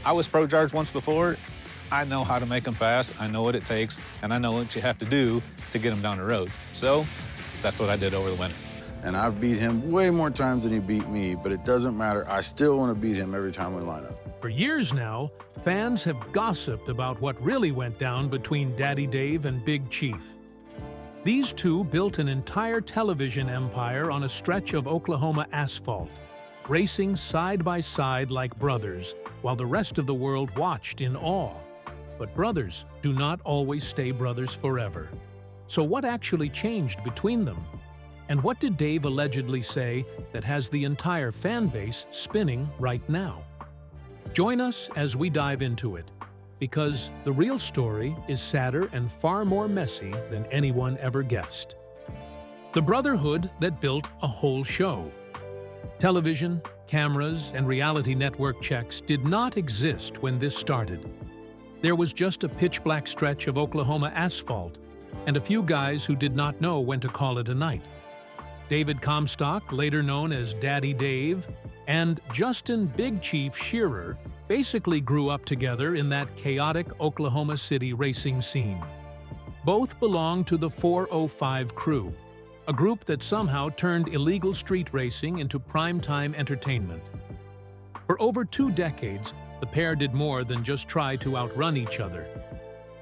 I was pro charged once before. I know how to make them fast, I know what it takes, and I know what you have to do to get them down the road. So that's what I did over the winter. And I've beat him way more times than he beat me, but it doesn't matter. I still want to beat him every time we line up. For years now, fans have gossiped about what really went down between Daddy Dave and Big Chief. These two built an entire television empire on a stretch of Oklahoma asphalt, racing side by side like brothers, while the rest of the world watched in awe. But brothers do not always stay brothers forever. So what actually changed between them? And what did Dave allegedly say that has the entire fan base spinning right now? Join us as we dive into it, because the real story is sadder and far more messy than anyone ever guessed. The brotherhood that built a whole show. Television, cameras, and reality network checks did not exist when this started. There was just a pitch-black stretch of Oklahoma asphalt and a few guys who did not know when to call it a night. David Comstock, later known as Daddy Dave, and Justin Big Chief Shearer basically grew up together in that chaotic Oklahoma City racing scene. Both belonged to the 405 crew, a group that somehow turned illegal street racing into primetime entertainment. For over 2 decades, the pair did more than just try to outrun each other.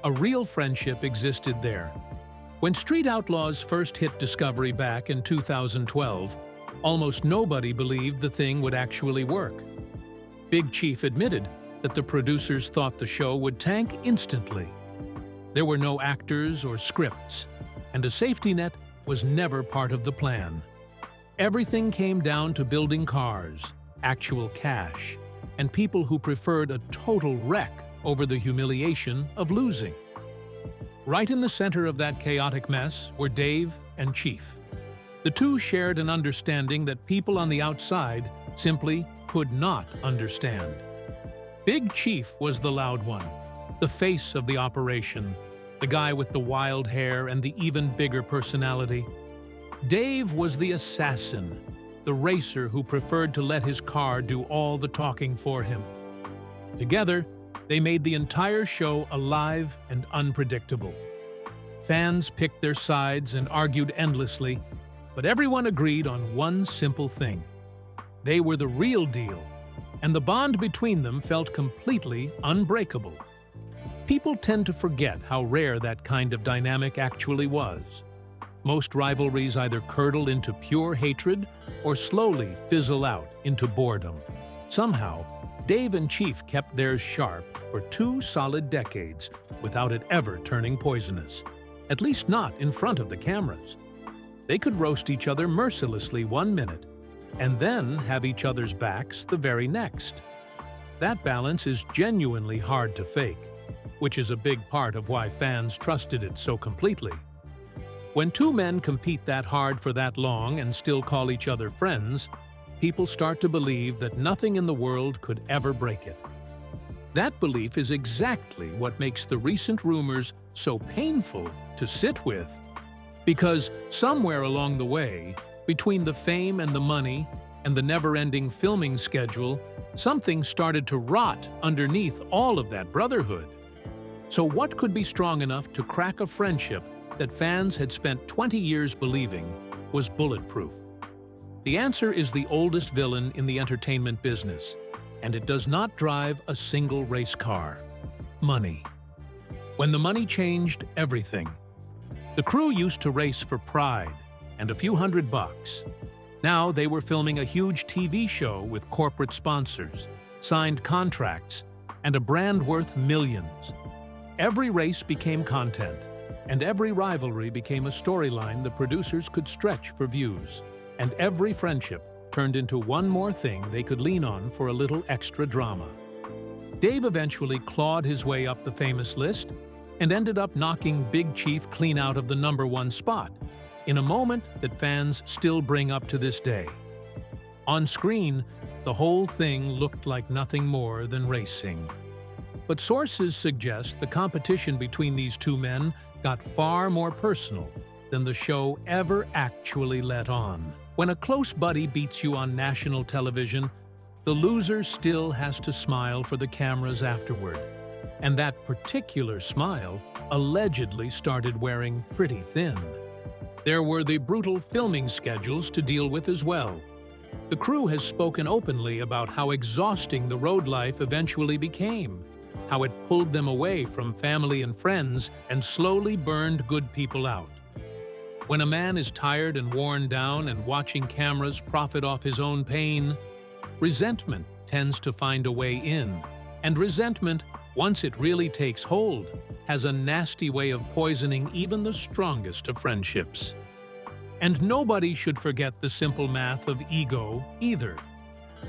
A real friendship existed there. When Street Outlaws first hit Discovery back in 2012, almost nobody believed the thing would actually work. Big Chief admitted that the producers thought the show would tank instantly. There were no actors or scripts, and a safety net was never part of the plan. Everything came down to building cars, actual cash, and people who preferred a total wreck over the humiliation of losing. Right in the center of that chaotic mess were Dave and Chief. The two shared an understanding that people on the outside simply could not understand. Big Chief was the loud one, the face of the operation, the guy with the wild hair and the even bigger personality. Dave was the assassin, the racer who preferred to let his car do all the talking for him. Together, they made the entire show alive and unpredictable. Fans picked their sides and argued endlessly, but everyone agreed on one simple thing. They were the real deal, and the bond between them felt completely unbreakable. People tend to forget how rare that kind of dynamic actually was. Most rivalries either curdle into pure hatred or slowly fizzle out into boredom. Somehow, Dave and Chief kept theirs sharp for 2 solid decades without it ever turning poisonous, at least not in front of the cameras. They could roast each other mercilessly one minute and then have each other's backs the very next. That balance is genuinely hard to fake, which is a big part of why fans trusted it so completely. When 2 men compete that hard for that long and still call each other friends, people start to believe that nothing in the world could ever break it. That belief is exactly what makes the recent rumors so painful to sit with. Because somewhere along the way, between the fame and the money and the never-ending filming schedule, something started to rot underneath all of that brotherhood. So what could be strong enough to crack a friendship that fans had spent 20 years believing was bulletproof? The answer is the oldest villain in the entertainment business, and it does not drive a single race car: money. When the money changed everything. The crew used to race for pride and a few $100. Now they were filming a huge TV show with corporate sponsors, signed contracts, and a brand worth millions. Every race became content, and every rivalry became a storyline the producers could stretch for views, and every friendship turned into one more thing they could lean on for a little extra drama. Dave eventually clawed his way up the famous list and ended up knocking Big Chief clean out of the #1 spot, in a moment that fans still bring up to this day. On screen, the whole thing looked like nothing more than racing. But sources suggest the competition between these 2 men got far more personal than the show ever actually let on. When a close buddy beats you on national television, the loser still has to smile for the cameras afterward. And that particular smile allegedly started wearing pretty thin. There were the brutal filming schedules to deal with as well. The crew has spoken openly about how exhausting the road life eventually became, how it pulled them away from family and friends and slowly burned good people out. When a man is tired and worn down and watching cameras profit off his own pain, resentment tends to find a way in. And resentment, once it really takes hold, has a nasty way of poisoning even the strongest of friendships. And nobody should forget the simple math of ego either.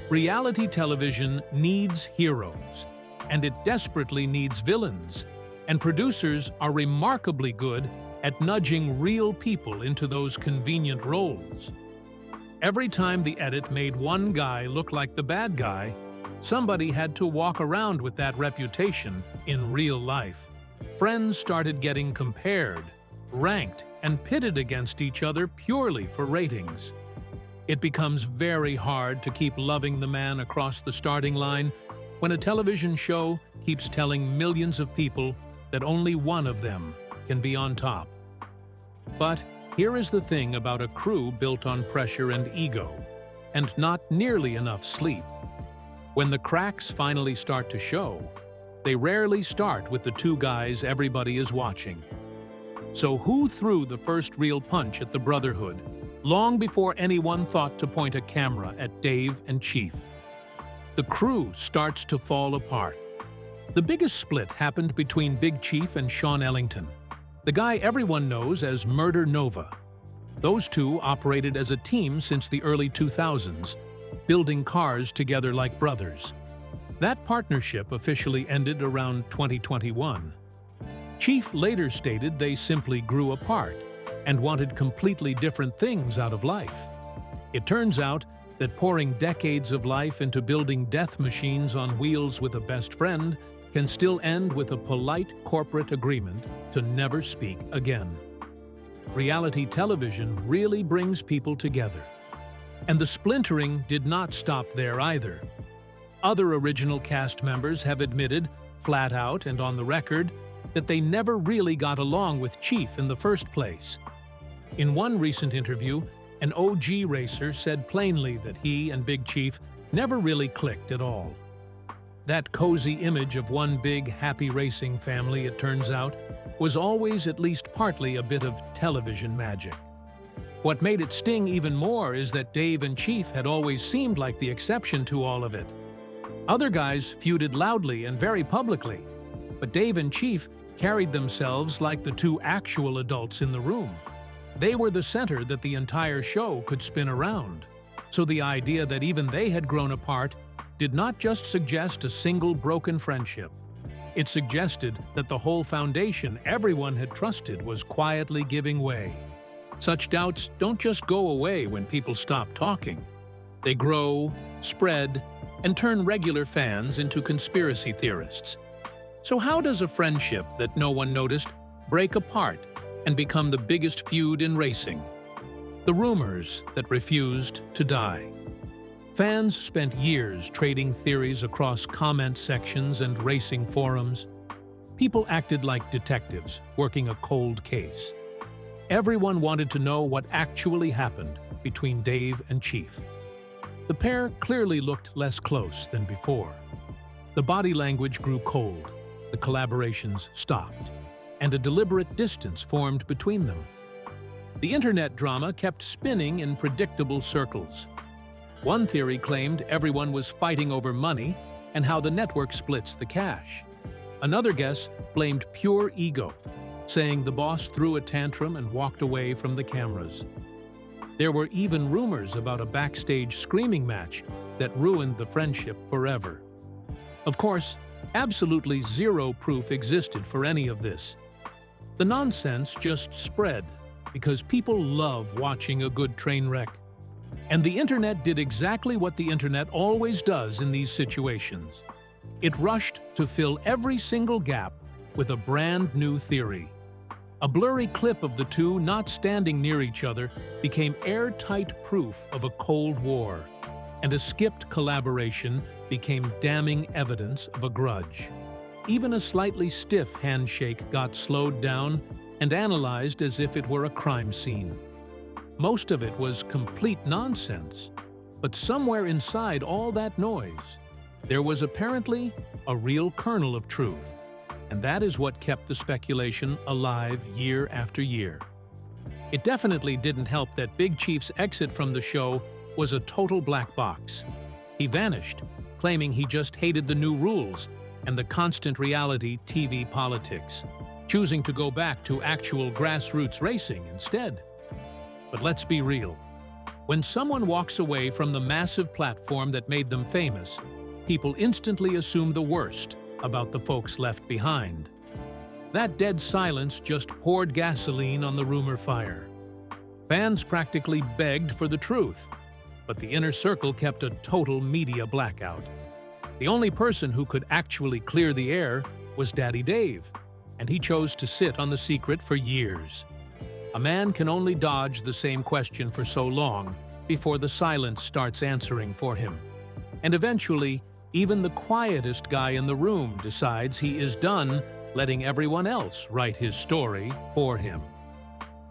Reality television needs heroes, and it desperately needs villains, and producers are remarkably good at nudging real people into those convenient roles. Every time the edit made one guy look like the bad guy, somebody had to walk around with that reputation in real life. Friends started getting compared, ranked, and pitted against each other purely for ratings. It becomes very hard to keep loving the man across the starting line when a television show keeps telling millions of people that only one of them can be on top. But here is the thing about a crew built on pressure and ego, and not nearly enough sleep. When the cracks finally start to show, they rarely start with the two guys everybody is watching. So who threw the first real punch at the Brotherhood, long before anyone thought to point a camera at Dave and Chief? The crew starts to fall apart. The biggest split happened between Big Chief and Sean Ellington, the guy everyone knows as Murder Nova. Those two operated as a team since the early 2000s, building cars together like brothers. That partnership officially ended around 2021. Chief later stated they simply grew apart and wanted completely different things out of life. It turns out that pouring decades of life into building death machines on wheels with a best friend can still end with a polite corporate agreement to never speak again. Reality television really brings people together. And the splintering did not stop there either. Other original cast members have admitted, flat out and on the record, that they never really got along with Chief in the first place. In one recent interview, an OG racer said plainly that he and Big Chief never really clicked at all. That cozy image of one big, happy racing family, it turns out, was always at least partly a bit of television magic. What made it sting even more is that Dave and Chief had always seemed like the exception to all of it. Other guys feuded loudly and very publicly, but Dave and Chief carried themselves like the two actual adults in the room. They were the center that the entire show could spin around. So the idea that even they had grown apart did not just suggest a single broken friendship. It suggested that the whole foundation everyone had trusted was quietly giving way. Such doubts don't just go away when people stop talking. They grow, spread, and turn regular fans into conspiracy theorists. So how does a friendship that no one noticed break apart and become the biggest feud in racing? The rumors that refused to die. Fans spent years trading theories across comment sections and racing forums. People acted like detectives working a cold case. Everyone wanted to know what actually happened between Dave and Chief. The pair clearly looked less close than before. The body language grew cold, the collaborations stopped, and a deliberate distance formed between them. The internet drama kept spinning in predictable circles. One theory claimed everyone was fighting over money and how the network splits the cash. Another guess blamed pure ego, saying the boss threw a tantrum and walked away from the cameras. There were even rumors about a backstage screaming match that ruined the friendship forever. Of course, absolutely zero proof existed for any of this. The nonsense just spread because people love watching a good train wreck. And the internet did exactly what the internet always does in these situations. It rushed to fill every single gap with a brand new theory. A blurry clip of the two not standing near each other became airtight proof of a Cold War. and a skipped collaboration became damning evidence of a grudge. Even a slightly stiff handshake got slowed down and analyzed as if it were a crime scene. Most of it was complete nonsense, but somewhere inside all that noise, there was apparently a real kernel of truth, and that is what kept the speculation alive year after year. It definitely didn't help that Big Chief's exit from the show was a total black box. He vanished, claiming he just hated the new rules and the constant reality TV politics, choosing to go back to actual grassroots racing instead. But let's be real. When someone walks away from the massive platform that made them famous, people instantly assume the worst about the folks left behind. That dead silence just poured gasoline on the rumor fire. Fans practically begged for the truth, but the inner circle kept a total media blackout. The only person who could actually clear the air was Daddy Dave, and he chose to sit on the secret for years. A man can only dodge the same question for so long before the silence starts answering for him. And eventually, even the quietest guy in the room decides he is done letting everyone else write his story for him.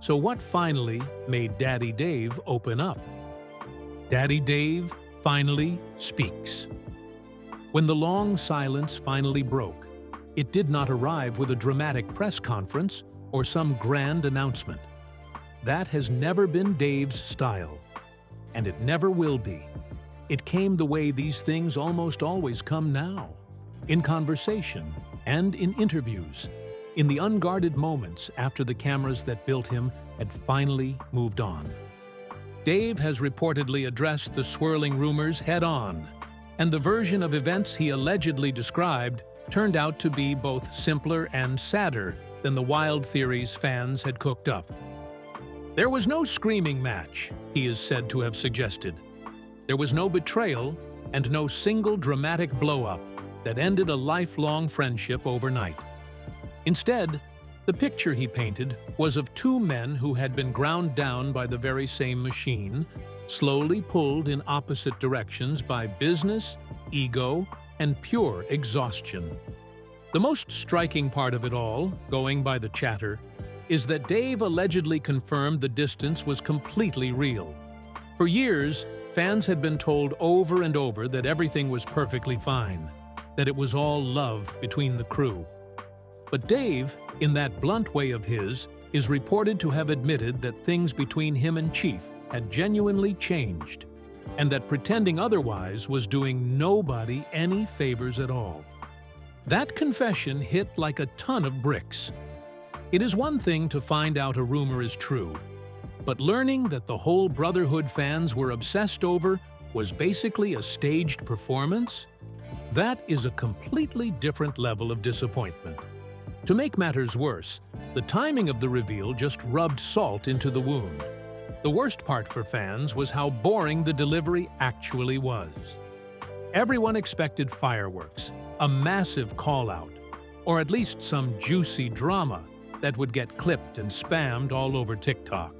So what finally made Daddy Dave open up? Daddy Dave finally speaks. When the long silence finally broke, it did not arrive with a dramatic press conference or some grand announcement. That has never been Dave's style, and it never will be. It came the way these things almost always come now, in conversation and in interviews, in the unguarded moments after the cameras that built him had finally moved on. Dave has reportedly addressed the swirling rumors head-on, and the version of events he allegedly described turned out to be both simpler and sadder than the wild theories fans had cooked up. There was no screaming match, he is said to have suggested. There was no betrayal and no single dramatic blow-up that ended a lifelong friendship overnight. Instead, the picture he painted was of two men who had been ground down by the very same machine, slowly pulled in opposite directions by business, ego, and pure exhaustion. The most striking part of it all, going by the chatter, is that Dave allegedly confirmed the distance was completely real. For years, fans had been told over and over that everything was perfectly fine, that it was all love between the crew. But Dave, in that blunt way of his, is reported to have admitted that things between him and Chief had genuinely changed, and that pretending otherwise was doing nobody any favors at all. That confession hit like a ton of bricks. It is one thing to find out a rumor is true, but learning that the whole Brotherhood fans were obsessed over was basically a staged performance? That is a completely different level of disappointment. To make matters worse, the timing of the reveal just rubbed salt into the wound. The worst part for fans was how boring the delivery actually was. Everyone expected fireworks, a massive call-out, or at least some juicy drama that would get clipped and spammed all over TikTok.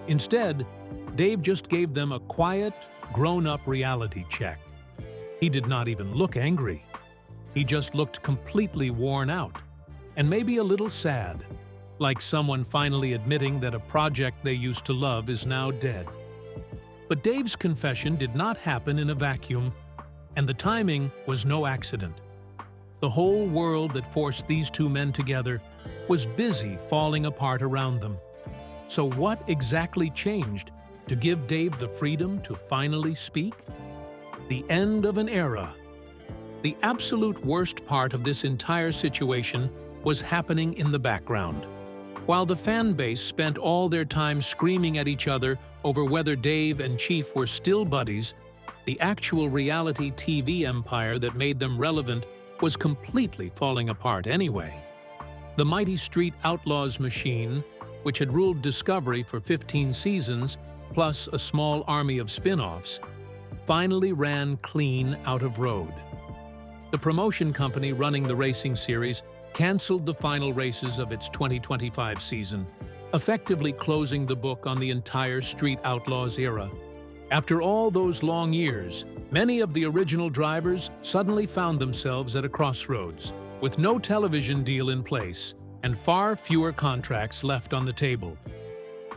Instead, Dave just gave them a quiet, grown-up reality check. He did not even look angry. He just looked completely worn out, and maybe a little sad, like someone finally admitting that a project they used to love is now dead. But Dave's confession did not happen in a vacuum, and the timing was no accident. The whole world that forced these two men together was busy falling apart around them. So what exactly changed to give Dave the freedom to finally speak? The end of an era. The absolute worst part of this entire situation was happening in the background. While the fan base spent all their time screaming at each other over whether Dave and Chief were still buddies, the actual reality TV empire that made them relevant was completely falling apart anyway. The mighty Street Outlaws machine, which had ruled Discovery for 15 seasons, plus a small army of spin-offs, finally ran clean out of road. The promotion company running the racing series canceled the final races of its 2025 season, effectively closing the book on the entire Street Outlaws era. After all those long years, many of the original drivers suddenly found themselves at a crossroads, with no television deal in place and far fewer contracts left on the table.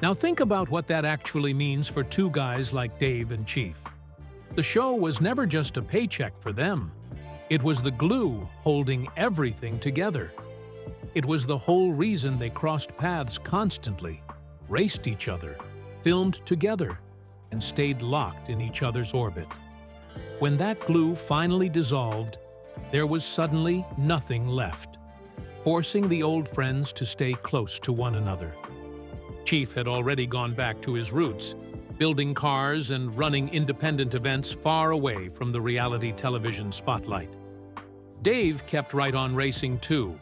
Now think about what that actually means for two guys like Dave and Chief. The show was never just a paycheck for them. It was the glue holding everything together. It was the whole reason they crossed paths constantly, raced each other, filmed together, and stayed locked in each other's orbit. When that glue finally dissolved, there was suddenly nothing left, forcing the old friends to stay close to one another. Chief had already gone back to his roots, building cars and running independent events far away from the reality television spotlight. Dave kept right on racing too,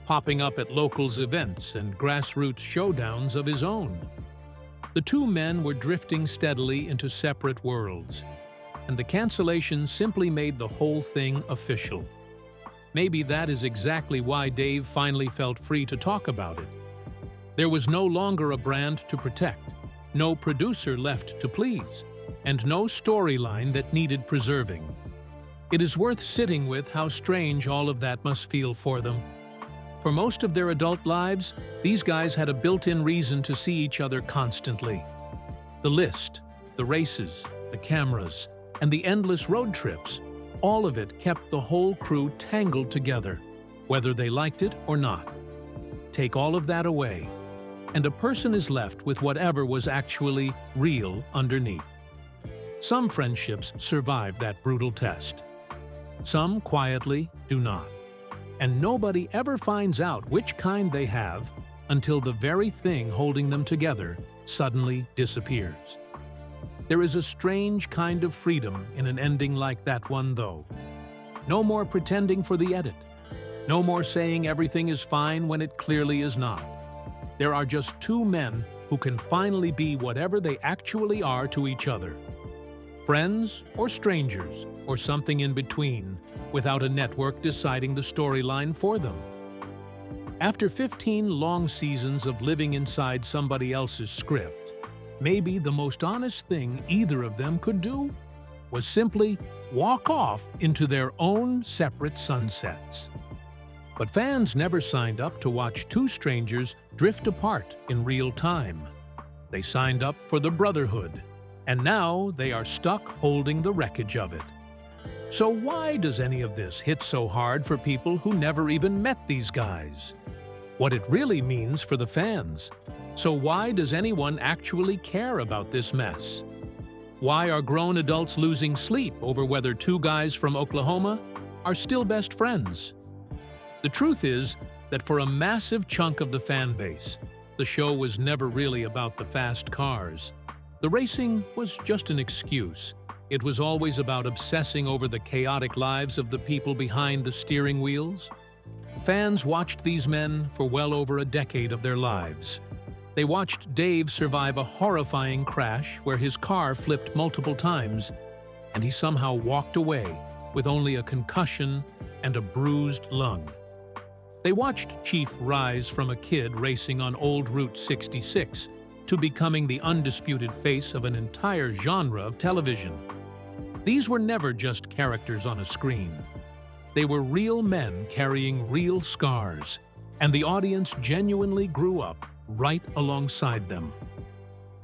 popping up at locals events and grassroots showdowns of his own. The two men were drifting steadily into separate worlds, and the cancellation simply made the whole thing official. Maybe that is exactly why Dave finally felt free to talk about it. There was no longer a brand to protect, no producer left to please, and no storyline that needed preserving. It is worth sitting with how strange all of that must feel for them. For most of their adult lives, these guys had a built-in reason to see each other constantly. The list, the races, the cameras, and the endless road trips, all of it kept the whole crew tangled together, whether they liked it or not. Take all of that away, and a person is left with whatever was actually real underneath. Some friendships survive that brutal test. Some quietly do not. And nobody ever finds out which kind they have until the very thing holding them together suddenly disappears. There is a strange kind of freedom in an ending like that one, though. No more pretending for the edit. No more saying everything is fine when it clearly is not. There are just two men who can finally be whatever they actually are to each other. Friends or strangers or something in between, without a network deciding the storyline for them. After 15 long seasons of living inside somebody else's script, maybe the most honest thing either of them could do was simply walk off into their own separate sunsets. But fans never signed up to watch two strangers drift apart in real time. They signed up for the brotherhood, and now they are stuck holding the wreckage of it. So why does any of this hit so hard for people who never even met these guys? What it really means for the fans. So why does anyone actually care about this mess? Why are grown adults losing sleep over whether two guys from Oklahoma are still best friends? The truth is that for a massive chunk of the fan base, the show was never really about the fast cars. The racing was just an excuse. It was always about obsessing over the chaotic lives of the people behind the steering wheels. Fans watched these men for well over a decade of their lives. They watched Dave survive a horrifying crash where his car flipped multiple times, and he somehow walked away with only a concussion and a bruised lung. They watched Chief rise from a kid racing on old Route 66 to becoming the undisputed face of an entire genre of television. These were never just characters on a screen. They were real men carrying real scars, and the audience genuinely grew up right alongside them.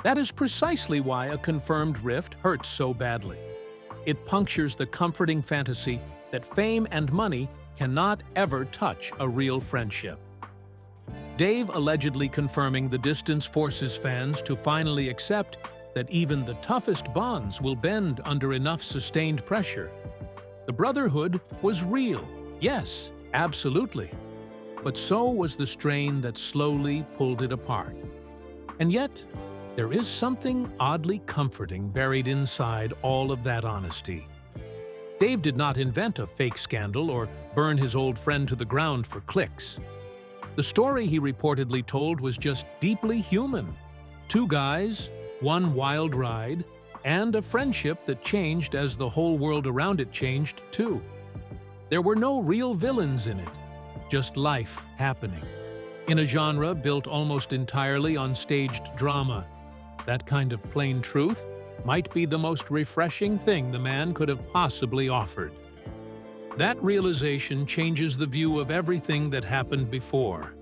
That is precisely why a confirmed rift hurts so badly. It punctures the comforting fantasy that fame and money cannot ever touch a real friendship. Dave allegedly confirming the distance forces fans to finally accept that even the toughest bonds will bend under enough sustained pressure. The brotherhood was real, yes, absolutely. But so was the strain that slowly pulled it apart. And yet, there is something oddly comforting buried inside all of that honesty. Dave did not invent a fake scandal or burn his old friend to the ground for clicks. The story he reportedly told was just deeply human. Two guys, one wild ride, and a friendship that changed as the whole world around it changed too. There were no real villains in it, just life happening. In a genre built almost entirely on staged drama, that kind of plain truth might be the most refreshing thing the man could have possibly offered. That realization changes the view of everything that happened before.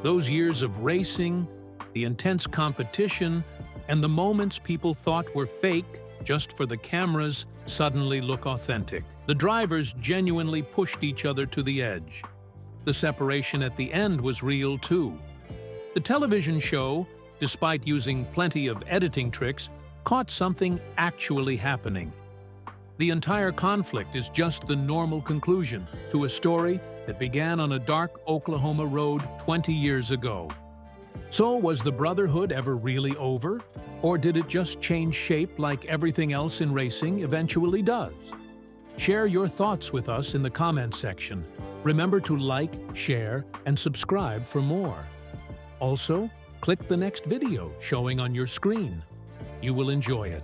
Those years of racing, the intense competition, and the moments people thought were fake just for the cameras suddenly look authentic. The drivers genuinely pushed each other to the edge. The separation at the end was real too. The television show, despite using plenty of editing tricks, caught something actually happening. The entire conflict is just the normal conclusion to a story that began on a dark Oklahoma road 20 years ago. So was the brotherhood ever really over? Or did it just change shape like everything else in racing eventually does? Share your thoughts with us in the comments section. Remember to like, share, and subscribe for more. Also, click the next video showing on your screen. You will enjoy it.